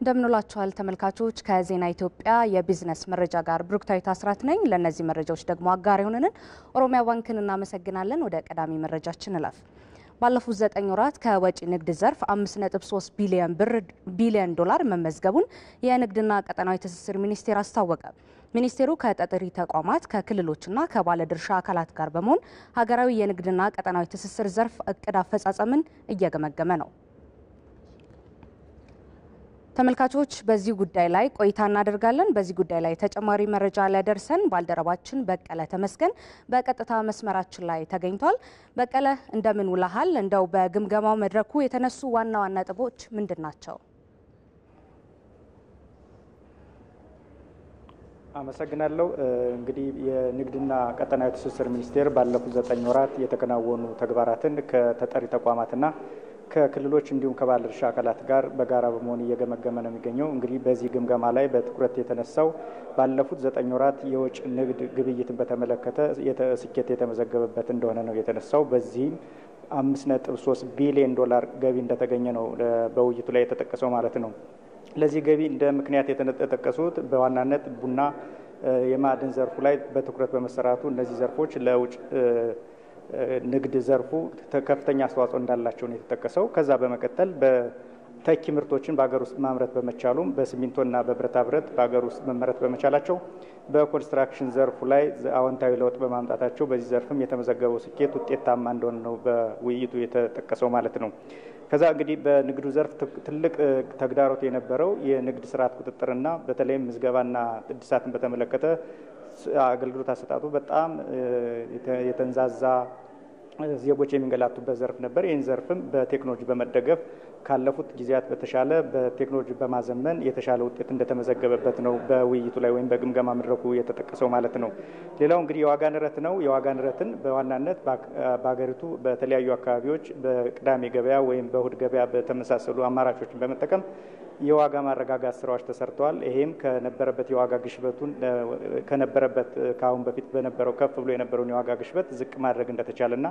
እንደምንላችኋል ተመልካቾች ከዜና ኢትዮጵያ የቢዝነስ መረጃ ጋር ብሩክታዊት አስራት ነኝ። ለነዚህ መረጃዎች ደግሞ አጋር የሆነንን ኦሮሚያ ባንክን እናመሰግናለን። ወደ ቀዳሚ መረጃችን እንለፍ። ባለፉት 9 ወራት ከወጪ ንግድ ዘርፍ 5.3 ቢሊዮን ዶላር መመዝገቡን የንግድና ቀጠናዊ ትስስር ሚኒስቴር አስታወቀ። ሚኒስቴሩ ከተጠሪ ተቋማት ከክልሎችና ከባለድርሻ አካላት ጋር በመሆን ሀገራዊ የንግድና ቀጠናዊ ትስስር ዘርፍ እቅድ አፈጻጸምን እየገመገመ ነው። ተመልካቾች በዚህ ጉዳይ ላይ ቆይታ እናደርጋለን። በዚህ ጉዳይ ላይ ተጨማሪ መረጃ ሊያደርሰን ባልደረባችን በቀለ ተመስገን በቀጥታ መስመራችን ላይ ተገኝቷል። በቀለ እንደምን ውለሃል? እንደው በግምገማው መድረኩ የተነሱ ዋና ዋና ነጥቦች ምንድናቸው? አመሰግናለሁ። እንግዲህ የንግድና ቀጠናዊ ትስስር ሚኒስቴር ባለፉት 9 ወራት የተከናወኑ ተግባራትን ከተጠሪ ተቋማትና ከክልሎች እንዲሁም ከባለድርሻ አካላት ጋር በጋራ በመሆን እየገመገመ ነው የሚገኘው። እንግዲህ በዚህ ግምገማ ላይ በትኩረት የተነሳው ባለፉት 9 ወራት የውጭ ንግድ ግብይትን በተመለከተ ስኬት የተመዘገበበት እንደሆነ ነው የተነሳው። በዚህም 5.3 ቢሊዮን ዶላር ገቢ እንደተገኘ ነው በውይይቱ ላይ የተጠቀሰው ማለት ነው። ለዚህ ገቢ እንደ ምክንያት የተጠቀሱት በዋናነት ቡና፣ የማዕድን ዘርፉ ላይ በትኩረት በመሰራቱ እነዚህ ዘርፎች ለውጭ ንግድ ዘርፉ ከፍተኛ አስተዋጽኦ እንዳላቸው ነው የተጠቀሰው። ከዛ በመቀጠል በተኪ ምርቶችን በአገር ውስጥ ማምረት በመቻሉም በሲሚንቶና በብረታ ብረት በአገር ውስጥ መመረት በመቻላቸው በኮንስትራክሽን ዘርፉ ላይ አዎንታዊ ለውጥ በማምጣታቸው በዚህ ዘርፍም የተመዘገበው ስኬት ውጤታማ እንደሆነ ነው በውይይቱ የተጠቀሰው ማለት ነው። ከዛ እንግዲህ በንግዱ ዘርፍ ትልቅ ተግዳሮት የነበረው የንግድ ስርዓት ቁጥጥርና በተለይም ምዝገባና እድሳትን በተመለከተ አገልግሎት አሰጣጡ በጣም የተንዛዛ ዜጎች የሚንገላቱበት ዘርፍ ነበር። ይህን ዘርፍም በቴክኖሎጂ በመደገፍ ካለፉት ጊዜያት በተሻለ በቴክኖሎጂ በማዘመን የተሻለ ውጤት እንደተመዘገበበት ነው በውይይቱ ላይ ወይም በግምገማ መድረኩ የተጠቀሰው ማለት ነው። ሌላው እንግዲህ የዋጋ ንረት ነው። የዋጋ ንረትን በዋናነት በሀገሪቱ በተለያዩ አካባቢዎች በቅዳሜ ገበያ ወይም በእሁድ ገበያ በተመሳሰሉ አማራጮችን በመጠቀም የዋጋ ማረጋጋት ስራዎች ተሰርተዋል። ይሄም ከነበረበት የዋጋ ግሽበቱን ከነበረበት ከአሁን በፊት በነበረው ከፍ ብሎ የነበረውን የዋጋ ግሽበት ዝቅ ማድረግ እንደተቻለና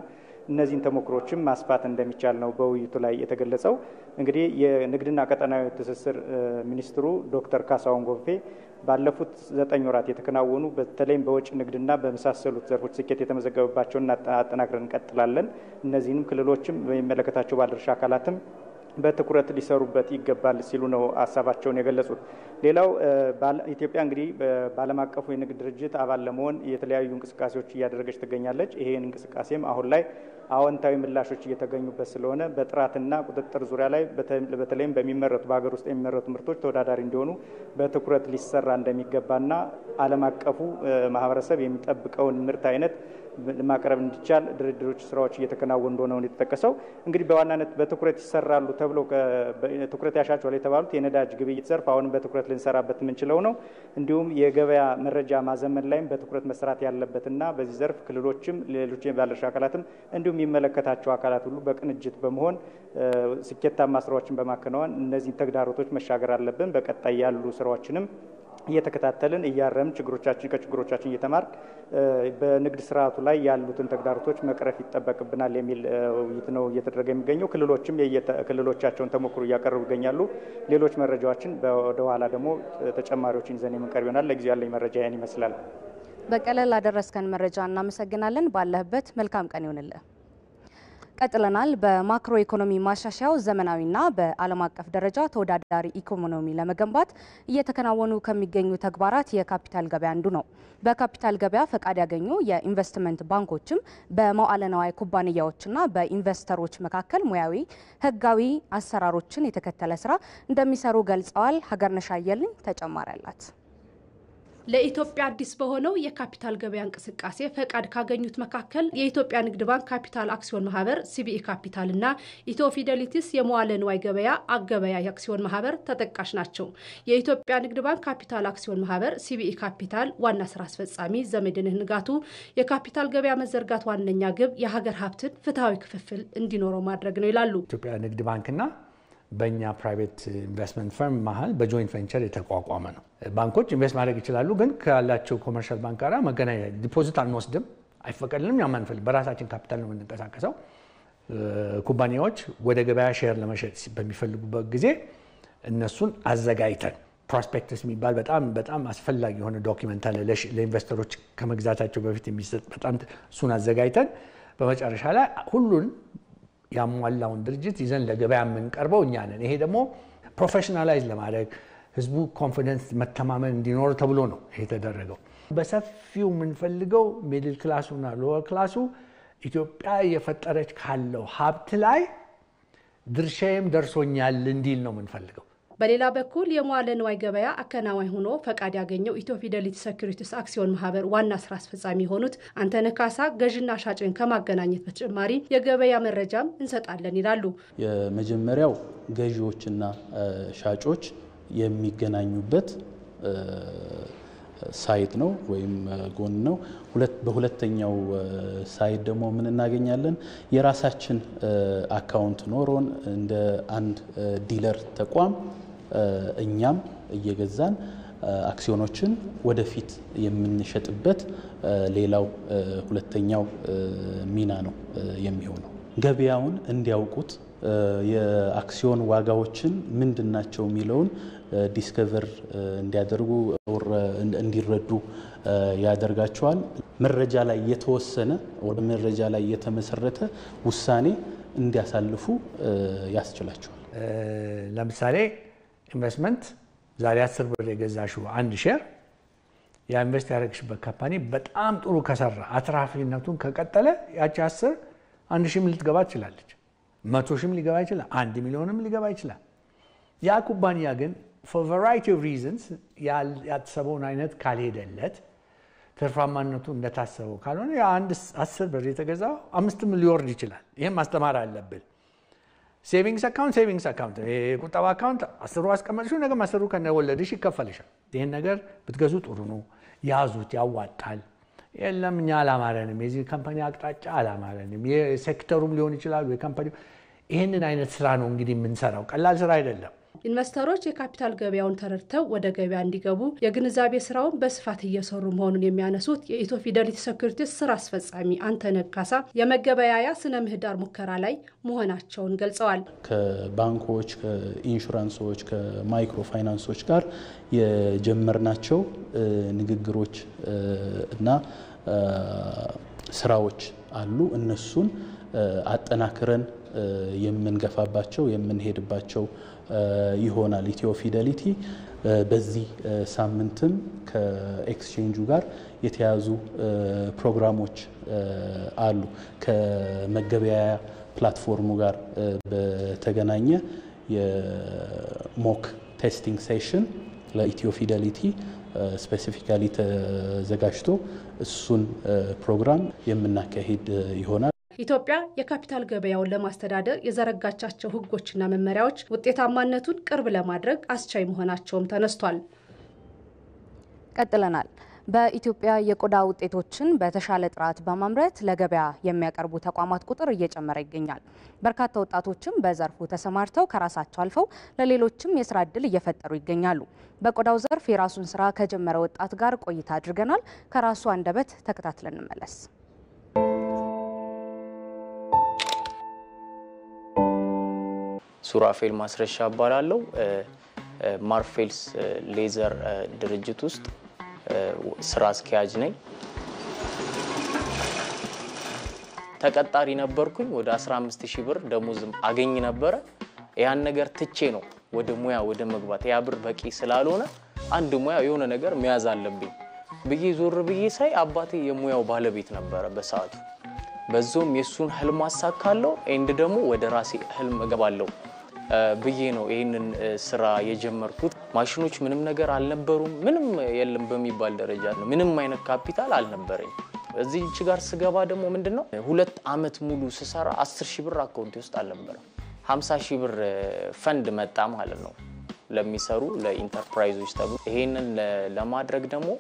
እነዚህን ተሞክሮችም ማስፋት እንደሚቻል ነው በውይይቱ ላይ የተገለጸው። እንግዲህ የንግድና ቀጠናዊ ትስስር ሚኒስትሩ ዶክተር ካሳሁን ጎንፌ ባለፉት 9 ወራት የተከናወኑ በተለይም በውጭ ንግድና በመሳሰሉት ዘርፎች ስኬት የተመዘገበባቸውን አጠናክረን እንቀጥላለን፣ እነዚህንም ክልሎችም በሚመለከታቸው ባለድርሻ አካላትም በትኩረት ሊሰሩበት ይገባል ሲሉ ነው ሀሳባቸውን የገለጹት። ሌላው ኢትዮጵያ እንግዲህ በዓለም አቀፉ የንግድ ድርጅት አባል ለመሆን የተለያዩ እንቅስቃሴዎች እያደረገች ትገኛለች። ይሄን እንቅስቃሴም አሁን ላይ አዎንታዊ ምላሾች እየተገኙበት ስለሆነ በጥራትና ቁጥጥር ዙሪያ ላይ በተለይም በሚመረቱ በሀገር ውስጥ የሚመረቱ ምርቶች ተወዳዳሪ እንዲሆኑ በትኩረት ሊሰራ እንደሚገባና ዓለም አቀፉ ማህበረሰብ የሚጠብቀውን ምርት አይነት ማቅረብ እንዲቻል ድርድሮች ስራዎች እየተከናወኑ እንደሆነ ነው የተጠቀሰው። እንግዲህ በዋናነት በትኩረት ይሰራሉ ተብለው ትኩረት ያሻቸዋል የተባሉት የነዳጅ ግብይት ዘርፍ አሁንም በትኩረት ልንሰራበት የምንችለው ነው። እንዲሁም የገበያ መረጃ ማዘመን ላይም በትኩረት መስራት ያለበትና በዚህ ዘርፍ ክልሎችም ሌሎች ባለድርሻ አካላትም እንዲሁም የሚመለከታቸው አካላት ሁሉ በቅንጅት በመሆን ስኬታማ ስራዎችን በማከናወን እነዚህን ተግዳሮቶች መሻገር አለብን። በቀጣይ ያሉ ስራዎችንም እየተከታተልን እያረምን ከችግሮቻችን እየተማር በንግድ ስርዓቱ ላይ ያሉትን ተግዳሮቶች መቅረፍ ይጠበቅብናል የሚል ውይይት ነው እየተደረገ የሚገኘው። ክልሎችም ክልሎቻቸውን ተሞክሮ እያቀረቡ ይገኛሉ። ሌሎች መረጃዎችን ወደ ኋላ ደግሞ ተጨማሪዎችን ይዘን የምንቀርብ ይሆናል። ለጊዜው ያለኝ መረጃ ያን ይመስላል። በቀለ ላደረስከን መረጃ እናመሰግናለን። ባለህበት መልካም ቀን ይሁንልህ። ቀጥለናል። በማክሮ ኢኮኖሚ ማሻሻያው ዘመናዊና በዓለም አቀፍ ደረጃ ተወዳዳሪ ኢኮኖሚ ለመገንባት እየተከናወኑ ከሚገኙ ተግባራት የካፒታል ገበያ አንዱ ነው። በካፒታል ገበያ ፈቃድ ያገኙ የኢንቨስትመንት ባንኮችም በመዋዕለ ንዋይ ኩባንያዎችና በኢንቨስተሮች መካከል ሙያዊ፣ ህጋዊ አሰራሮችን የተከተለ ስራ እንደሚሰሩ ገልጸዋል። ሀገርነሽ አየልኝ ተጨማሪ አላት። ለኢትዮጵያ አዲስ በሆነው የካፒታል ገበያ እንቅስቃሴ ፈቃድ ካገኙት መካከል የኢትዮጵያ ንግድ ባንክ ካፒታል አክሲዮን ማህበር ሲቢኢ ካፒታል እና ኢትዮ ፊደሊቲስ የመዋለ ንዋይ ገበያ አገበያይ አክሲዮን ማህበር ተጠቃሽ ናቸው። የኢትዮጵያ ንግድ ባንክ ካፒታል አክሲዮን ማህበር ሲቢኢ ካፒታል ዋና ስራ አስፈጻሚ ዘመድነህ ንጋቱ የካፒታል ገበያ መዘርጋት ዋነኛ ግብ የሀገር ሀብትን ፍትሃዊ ክፍፍል እንዲኖረው ማድረግ ነው ይላሉ። ኢትዮጵያ ንግድ ባንክና በእኛ ፕራይቬት ኢንቨስትመንት ፈርም መሀል በጆይንት ቬንቸር የተቋቋመ ነው። ባንኮች ኢንቨስት ማድረግ ይችላሉ፣ ግን ካላቸው ኮመርሻል ባንክ ጋር መገናኘት ዲፖዚት አንወስድም፣ አይፈቀድልንም። ያው ማንፈልግ በራሳችን ካፒታል ነው የምንንቀሳቀሰው። ኩባንያዎች ወደ ገበያ ሼር ለመሸጥ በሚፈልጉበት ጊዜ እነሱን አዘጋጅተን ፕሮስፔክተስ የሚባል በጣም አስፈላጊ የሆነ ዶክመንት አለ ለኢንቨስተሮች ከመግዛታቸው በፊት የሚሰጥ በጣም እሱን አዘጋጅተን በመጨረሻ ላይ ሁሉን ያሟላውን ድርጅት ይዘን ለገበያ የምንቀርበው እኛ ነን። ይሄ ደግሞ ፕሮፌሽናላይዝ ለማድረግ ህዝቡ ኮንፊደንስ መተማመን እንዲኖር ተብሎ ነው ይሄ ተደረገው። በሰፊው የምንፈልገው ሚድል ክላሱና ሎወር ክላሱ ኢትዮጵያ የፈጠረች ካለው ሀብት ላይ ድርሻዬም ደርሶኛል እንዲል ነው የምንፈልገው። በሌላ በኩል የመዋለ ንዋይ ገበያ አከናዋኝ ሆኖ ፈቃድ ያገኘው ኢትዮ ፊደሊቲ ሴኩሪቲስ አክሲዮን ማህበር ዋና ስራ አስፈጻሚ የሆኑት አንተነህ ካሳ ገዥና ሻጭን ከማገናኘት በተጨማሪ የገበያ መረጃም እንሰጣለን ይላሉ። የመጀመሪያው ገዢዎችና ሻጮች የሚገናኙበት ሳይት ነው ወይም ጎን ነው። በሁለተኛው ሳይት ደግሞ ምን እናገኛለን? የራሳችን አካውንት ኖሮን እንደ አንድ ዲለር ተቋም እኛም እየገዛን አክሲዮኖችን ወደፊት የምንሸጥበት ሌላው ሁለተኛው ሚና ነው የሚሆነው። ገበያውን እንዲያውቁት የአክሲዮን ዋጋዎችን ምንድናቸው የሚለውን ዲስከቨር እንዲያደርጉ እንዲረዱ ያደርጋቸዋል። መረጃ ላይ የተወሰነ ወደ መረጃ ላይ የተመሰረተ ውሳኔ እንዲያሳልፉ ያስችላቸዋል። ለምሳሌ ኢንቨስትመንት ዛሬ 10 ብር የገዛሽው አንድ ሼር ኢንቨስት ያደረግሽበት ካምፓኒ በጣም ጥሩ ከሰራ አትራፊነቱን ከቀጠለ ያቺ 10 1 ሺህም ልትገባ ትችላለች፣ 100 ሺህም ሊገባ ይችላል፣ 1 ሚሊዮንም ሊገባ ይችላል። ያ ኩባንያ ግን for variety of reasons ያተሰበውን አይነት ካልሄደለት ትርፋማነቱ እንደታሰበው ካልሆነ ያ 10 ብር የተገዛው 5 ሊወርድ ይችላል። ይሄን ማስተማር አለብን። ሴቪንግስ አካውንት የቁጠባ አካውንት 10 አስቀመጥሽው ነገ 10 ከነወለድሽ ይከፈልሻል። ይሄን ነገር ብትገዙ ጥሩ ነው፣ ያዙት፣ ያዋጣል። የለም እኛ አላማረንም፣ የዚህ ካምፓኒ አቅጣጫ አላማረንም፣ የሴክተሩም ሊሆን ይችላል ወይ ካምፓኒው። ይሄንን አይነት ስራ ነው እንግዲህ የምንሰራው፣ ቀላል ስራ አይደለም። ኢንቨስተሮች የካፒታል ገበያውን ተረድተው ወደ ገበያ እንዲገቡ የግንዛቤ ስራውን በስፋት እየሰሩ መሆኑን የሚያነሱት የኢትዮ ፊደሊቲ ሴኩሪቲስ ስራ አስፈጻሚ አንተነህ ካሳ የመገበያያ ስነ ምህዳር ሙከራ ላይ መሆናቸውን ገልጸዋል። ከባንኮች፣ ከኢንሹራንሶች፣ ከማይክሮ ፋይናንሶች ጋር የጀመርናቸው ንግግሮች እና ስራዎች አሉ። እነሱን አጠናክረን የምንገፋባቸው የምንሄድባቸው ይሆናል። ኢትዮ ፊደሊቲ በዚህ ሳምንትም ከኤክስቼንጁ ጋር የተያዙ ፕሮግራሞች አሉ። ከመገበያያ ፕላትፎርሙ ጋር በተገናኘ የሞክ ቴስቲንግ ሴሽን ለኢትዮ ፊደሊቲ ስፔሲፊካሊ ተዘጋጅቶ እሱን ፕሮግራም የምናካሂድ ይሆናል። ኢትዮጵያ የካፒታል ገበያውን ለማስተዳደር የዘረጋቻቸው ህጎችና መመሪያዎች ውጤታማነቱን ቅርብ ለማድረግ አስቻይ መሆናቸውም ተነስቷል። ቀጥለናል። በኢትዮጵያ የቆዳ ውጤቶችን በተሻለ ጥራት በማምረት ለገበያ የሚያቀርቡ ተቋማት ቁጥር እየጨመረ ይገኛል። በርካታ ወጣቶችም በዘርፉ ተሰማርተው ከራሳቸው አልፈው ለሌሎችም የስራ ዕድል እየፈጠሩ ይገኛሉ። በቆዳው ዘርፍ የራሱን ስራ ከጀመረ ወጣት ጋር ቆይታ አድርገናል። ከራሱ አንደበት ተከታትለን እንመለስ። ሱራፌል ማስረሻ እባላለሁ። ማርፌልስ ሌዘር ድርጅት ውስጥ ስራ አስኪያጅ ነኝ። ተቀጣሪ ነበርኩኝ። ወደ 15000 ብር ደሞዝም አገኝ ነበር። ያን ነገር ትቼ ነው ወደ ሙያ ወደ መግባት። ያ ብር በቂ ስላልሆነ አንድ ሙያ የሆነ ነገር መያዝ አለብኝ ብዬ ዞር ብዬ ሳይ አባቴ የሙያው ባለቤት ነበር በሰዓቱ። በዞም የሱን ህልም አሳካለሁ እንደ ደግሞ ወደ ራሴ ህልም እገባለሁ ብዬ ነው ይሄንን ስራ የጀመርኩት። ማሽኖች ምንም ነገር አልነበሩም፣ ምንም የለም በሚባል ደረጃ ነው። ምንም አይነት ካፒታል አልነበረኝ። እዚህ ጋር ስገባ ደግሞ ምንድነው 2 አመት ሙሉ ስሰራ 10000 ብር አካውንት ውስጥ አልነበረም። 50000 ብር ፈንድ መጣ ማለት ነው ለሚሰሩ ለኢንተርፕራይዞች ተብሎ። ይሄንን ለማድረግ ደግሞ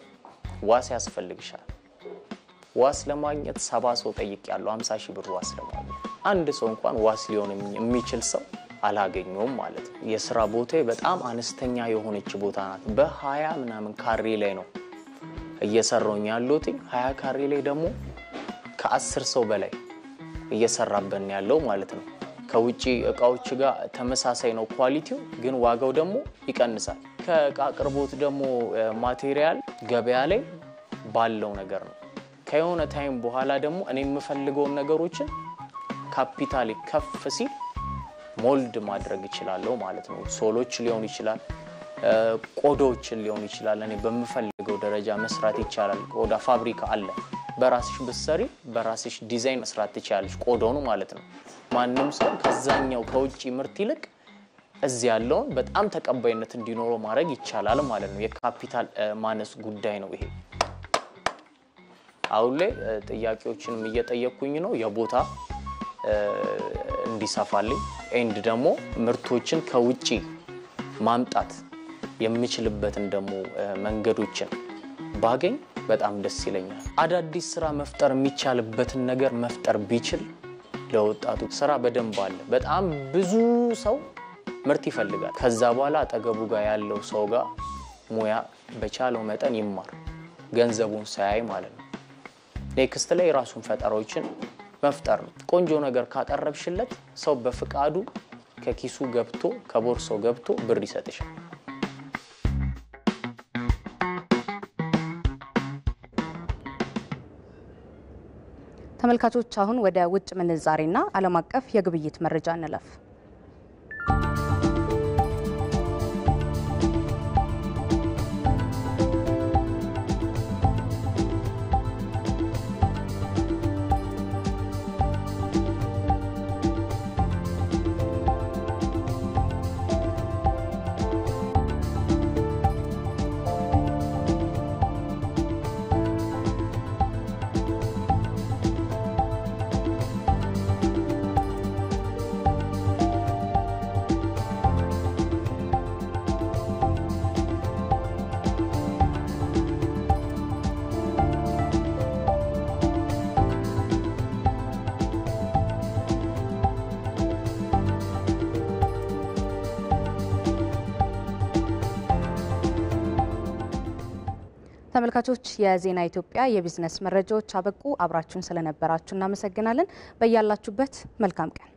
ዋስ ያስፈልግሻል። ዋስ ለማግኘት 70 ሰው ጠይቄያለሁ። 50000 ብር ዋስ ለማግኘት አንድ ሰው እንኳን ዋስ ሊሆን የሚችል ሰው አላገኘውም ማለት ነው። የስራ ቦታዬ በጣም አነስተኛ የሆነች ቦታ ናት። በ20 ምናምን ካሬ ላይ ነው እየሰራሁኝ ያለሁት። 20 ካሬ ላይ ደግሞ ከ10 ሰው በላይ እየሰራበን ያለው ማለት ነው። ከውጪ እቃዎች ጋር ተመሳሳይ ነው ኳሊቲው ግን ዋጋው ደግሞ ይቀንሳል ከእቃ አቅርቦት ደግሞ ማቴሪያል ገበያ ላይ ባለው ነገር ነው ከየሆነ ታይም በኋላ ደግሞ እኔ የምፈልገው ነገሮችን ካፒታል ከፍ ሲል ሞልድ ማድረግ ይችላል ማለት ነው ሶሎች ሊሆን ይችላል ቆዳዎች ሊሆን ይችላል እኔ በመፈልገው ደረጃ መስራት ይቻላል ቆዳ ፋብሪካ አለ በራስሽ በሰሪ በራስሽ ዲዛይን መስራት ይቻላልሽ ቆዳውን ማለት ነው ማንንም ሰው ከዛኛው ከውጪ ምርት ይልቅ እዚህ ያለው በጣም ተቀባይነት እንዲኖረው ማድረግ ይቻላል ማለት ነው የካፒታል ማነስ ጉዳይ ነው ይሄ አሁን ላይ ጥያቄዎችንም እየጠየቁኝ ነው የቦታ እንዲሰፋልኝ ኤንድ ደግሞ ምርቶችን ከውጪ ማምጣት የሚችልበትን ደግሞ መንገዶችን ባገኝ በጣም ደስ ይለኛል አዳዲስ ስራ መፍጠር የሚቻልበትን ነገር መፍጠር ቢችል ለወጣቱ ስራ በደንብ አለ በጣም ብዙ ሰው ምርት ይፈልጋል ከዛ በኋላ አጠገቡ ጋር ያለው ሰው ጋር ሙያ በቻለው መጠን ይማር ገንዘቡን ሳያይ ማለት ነው ኔክስት ላይ ራሱን ፈጠራዎችን መፍጠር ቆንጆ ነገር ካቀረብሽለት ሰው በፍቃዱ ከኪሱ ገብቶ ከቦርሳው ገብቶ ብር ይሰጥሻል ተመልካቾች አሁን ወደ ውጭ ምንዛሬና ዓለም አቀፍ የግብይት መረጃ እንለፍ ተመልካቾች የዜና ኢትዮጵያ የቢዝነስ መረጃዎች አበቁ አብራችሁን ስለነበራችሁ እናመሰግናለን በእያላችሁበት መልካም ቀን